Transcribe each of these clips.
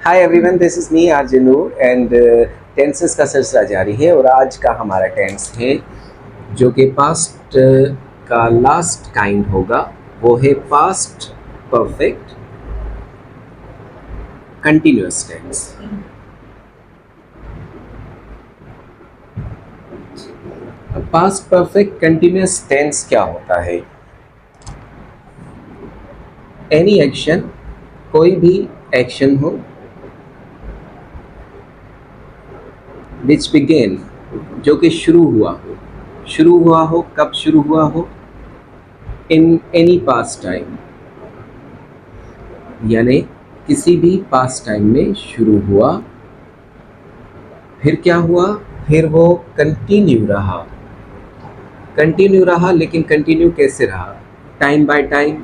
Hi everyone, this is me RJ Noor and tenses का सिलसिला जारी है। और आज का हमारा टेंस है जो कि पास्ट का लास्ट काइंड होगा, वो है past perfect continuous tense. Past perfect continuous tense क्या होता है? एनी एक्शन, कोई भी एक्शन हो विच बिगेन, जो कि शुरू हुआ हो, कब शुरू हुआ हो? इन एनी पास्ट टाइम, यानी किसी भी पास्ट टाइम में शुरू हुआ, फिर क्या हुआ? फिर वो कंटिन्यू रहा। लेकिन कंटिन्यू कैसे रहा? टाइम बाय टाइम,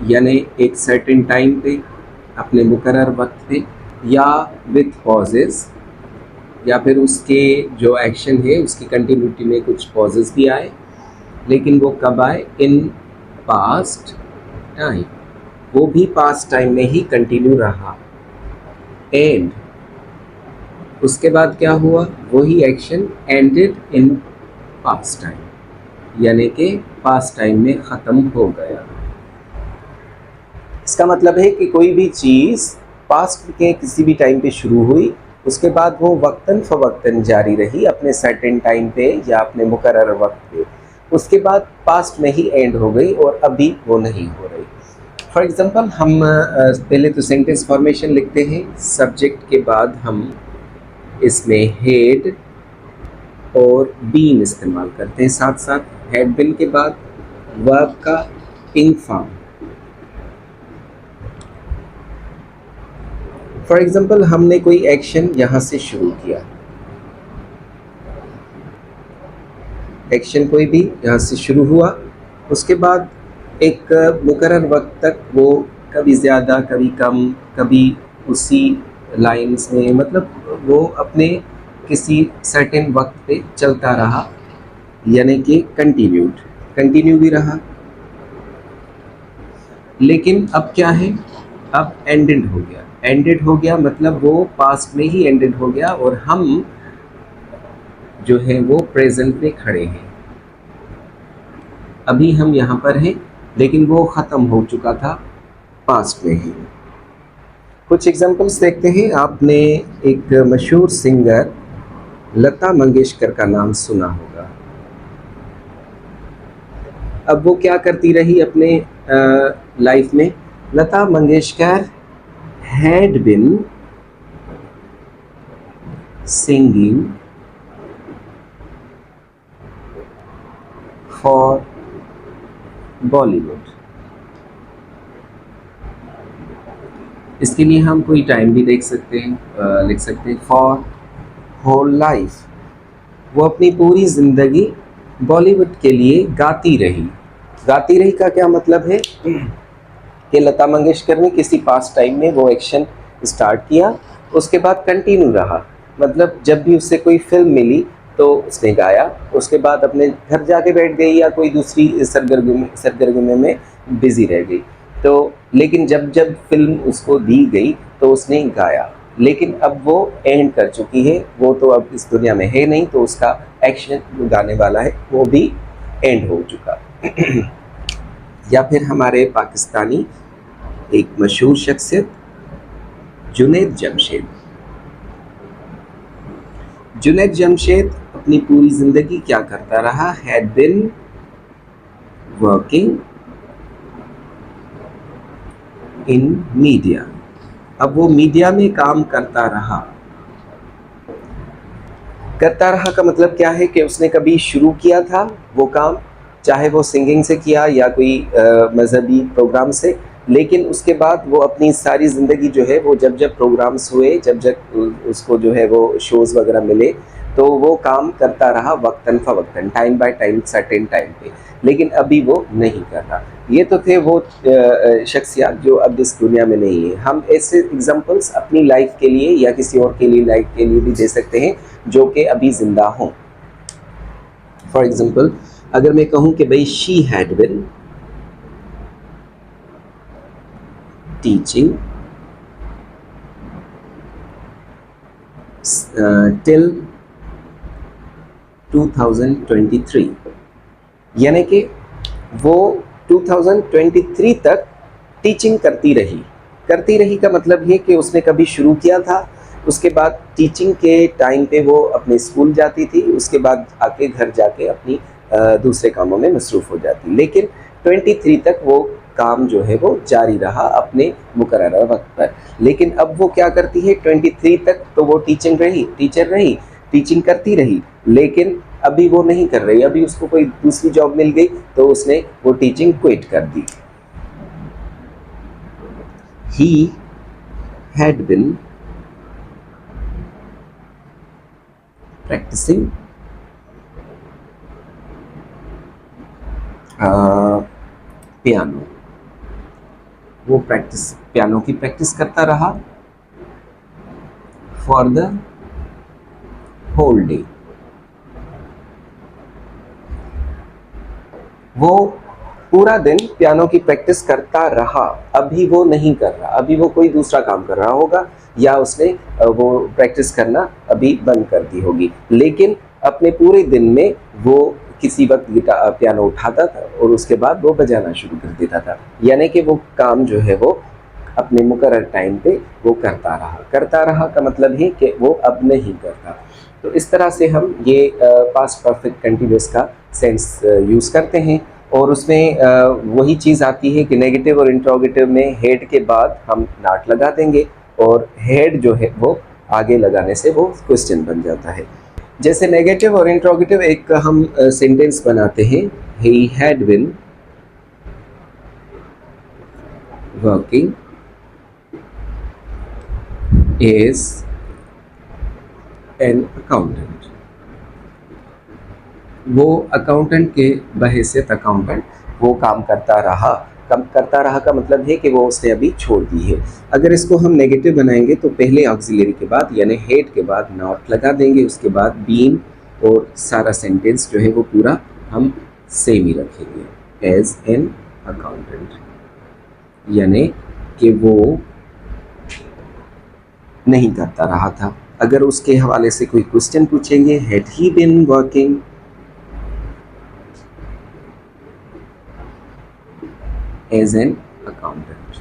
यानी एक सर्टेन टाइम पे, अपने मुकर्रर वक्त पे, या विथ पॉजेस, या फिर उसके जो एक्शन है उसकी कंटिन्यूटी में कुछ पॉजेस भी आए। लेकिन वो कब आए? इन पास्ट टाइम, वो भी पास्ट टाइम में ही कंटिन्यू रहा। एंड उसके बाद क्या हुआ? वही action ended in past time, यानी कि पास्ट टाइम में ख़त्म हो गया। इसका मतलब है कि कोई भी चीज़ पास्ट के किसी भी टाइम पे शुरू हुई, उसके बाद वो वक्तन फ़वक्तन जारी रही अपने सर्टेन टाइम पे या अपने मुकर्रर वक्त पे, उसके बाद पास्ट में ही एंड हो गई और अभी वो नहीं हो रही। फॉर एग्ज़ाम्पल, हम पहले तो सेंटेंस फॉर्मेशन लिखते हैं। सब्जेक्ट के बाद हम इसमें हेड और बीन इस्तेमाल करते हैं। साथ साथ हेड बीन के बाद वर्ब का इन फॉर्म। फॉर एग्जाम्पल, हमने कोई एक्शन यहाँ से शुरू किया, एक्शन कोई भी यहाँ से शुरू हुआ, उसके बाद एक मुकर्रर वक्त तक वो कभी ज़्यादा, कभी कम, कभी उसी लाइंस में, मतलब वो अपने किसी सर्टेन वक्त पे चलता रहा, यानी कि कंटिन्यू भी रहा। लेकिन अब क्या है? अब एंडेड हो गया, मतलब वो पास्ट में ही एंडेड हो गया और हम जो है वो प्रेजेंट में खड़े हैं। अभी हम यहाँ पर हैं, लेकिन वो ख़त्म हो चुका था, पास्ट में ही। कुछ एग्जांपल्स देखते हैं। आपने एक मशहूर सिंगर लता मंगेशकर का नाम सुना होगा। अब वो क्या करती रही अपने लाइफ में? Lata Mangeshkar had been singing for Bollywood. इसके लिए हम कोई टाइम भी देख सकते हैं, लिख सकते हैं फॉर होल लाइफ। वो अपनी पूरी ज़िंदगी बॉलीवुड के लिए गाती रही का क्या मतलब है कि लता मंगेशकर ने किसी पास्ट टाइम में वो एक्शन स्टार्ट किया, उसके बाद कंटिन्यू रहा। मतलब जब भी उससे कोई फिल्म मिली तो उसने गाया, उसके बाद अपने घर जाके बैठ गई या कोई दूसरी सरगर्मी में बिजी रह गई। तो लेकिन जब जब फिल्म उसको दी गई तो उसने गाया। लेकिन अब वो एंड कर चुकी है, वो तो अब इस दुनिया में है नहीं, तो उसका एक्शन जो गाने वाला है वो भी एंड हो चुका। या फिर हमारे पाकिस्तानी एक मशहूर शख्सियत जुनैद जमशेद अपनी पूरी ज़िंदगी क्या करता रहा? Had been working in media. अब वो मीडिया में काम करता रहा का मतलब क्या है कि उसने कभी शुरू किया था वो काम, चाहे वो सिंगिंग से किया या कोई मजहबी प्रोग्राम से, लेकिन उसके बाद वो अपनी सारी ज़िंदगी जो है वो जब जब प्रोग्राम्स हुए, जब जब उसको जो है वो शोज़ वगैरह मिले, तो वो काम करता रहा वक्तन फ़वक्तन, time by time, certain time पे। लेकिन अभी वो नहीं कर रहा। ये तो थे वो शख्सियत जो अब इस दुनिया में नहीं है। हम ऐसे एग्जांपल्स अपनी लाइफ के लिए या किसी और के लिए लाइफ के लिए भी दे सकते हैं जो कि अभी ज़िंदा हों। फॉर एग्जांपल, अगर मैं कहूँ कि भाई she had been teaching till 2023, यानी कि वो 2023 तक टीचिंग करती रही का मतलब ये कि उसने कभी शुरू किया था, उसके बाद टीचिंग के टाइम पे वो अपने स्कूल जाती थी, उसके बाद आके घर जाके अपनी दूसरे कामों में मसरूफ़ हो जाती, लेकिन 23 तक वो काम जो है वो जारी रहा अपने मुकर्रर वक्त पर। लेकिन अब वो क्या करती है, 23 तक तो वो टीचर रही, टीचिंग करती रही, लेकिन अभी वो नहीं कर रही, अभी उसको कोई दूसरी जॉब मिल गई तो उसने वो टीचिंग क्विट कर दी। He had been practicing piano, वो पियानो की प्रैक्टिस करता रहा फॉर द होल डे। वो पूरा दिन पियानो की प्रैक्टिस करता रहा, अभी वो नहीं कर रहा, अभी वो कोई दूसरा काम कर रहा होगा या उसने वो प्रैक्टिस करना अभी बंद कर दी होगी, लेकिन अपने पूरे दिन में वो किसी वक्त पियानो उठाता था और उसके बाद वो बजाना शुरू कर देता था, यानी कि वो काम जो है वो अपने मुकर्रर टाइम पे वो करता रहा का मतलब है कि वो अब नहीं करता। तो इस तरह से हम ये पास्ट परफेक्ट कंटिन्यूअस का सेंस यूज़ करते हैं, और उसमें वही चीज़ आती है कि नेगेटिव और इंट्रोगेटिव में हेड के बाद हम नॉट लगा देंगे, और हेड जो है वो आगे लगाने से वो क्वेश्चन बन जाता है। जैसे नेगेटिव और इंट्रोगेटिव एक हम सेंटेंस बनाते हैं, he had been working as an accountant, वो अकाउंटेंट के बहैसियत अकाउंटेंट वो काम करता रहा का मतलब है कि वो उसने अभी छोड़ दी है। अगर इसको हम नेगेटिव बनाएंगे तो पहले ऑक्सिलरी के बाद यानी हेड के बाद नॉट लगा देंगे, उसके बाद बीन, और सारा सेंटेंस जो है वो पूरा हम सेम ही रखेंगे, एज एन अकाउंटेंट, यानी कि वो नहीं करता रहा था। अगर उसके हवाले से कोई क्वेश्चन पूछेंगे, had he been working as an accountant,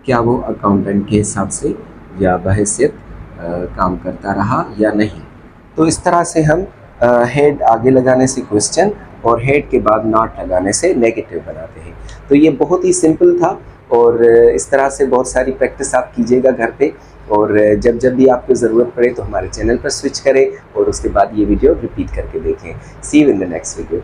क्या वो अकाउंटेंट के हिसाब से या बहैसियत काम करता रहा या नहीं। तो इस तरह से हम हेड आगे लगाने से क्वेश्चन और हेड के बाद नॉट लगाने से नेगेटिव बनाते हैं। तो ये बहुत ही सिंपल था, और इस तरह से बहुत सारी प्रैक्टिस आप कीजिएगा घर पे, और जब भी आपको ज़रूरत पड़े तो हमारे चैनल पर स्विच करें और उसके बाद ये वीडियो रिपीट करके देखें। See you in the next video.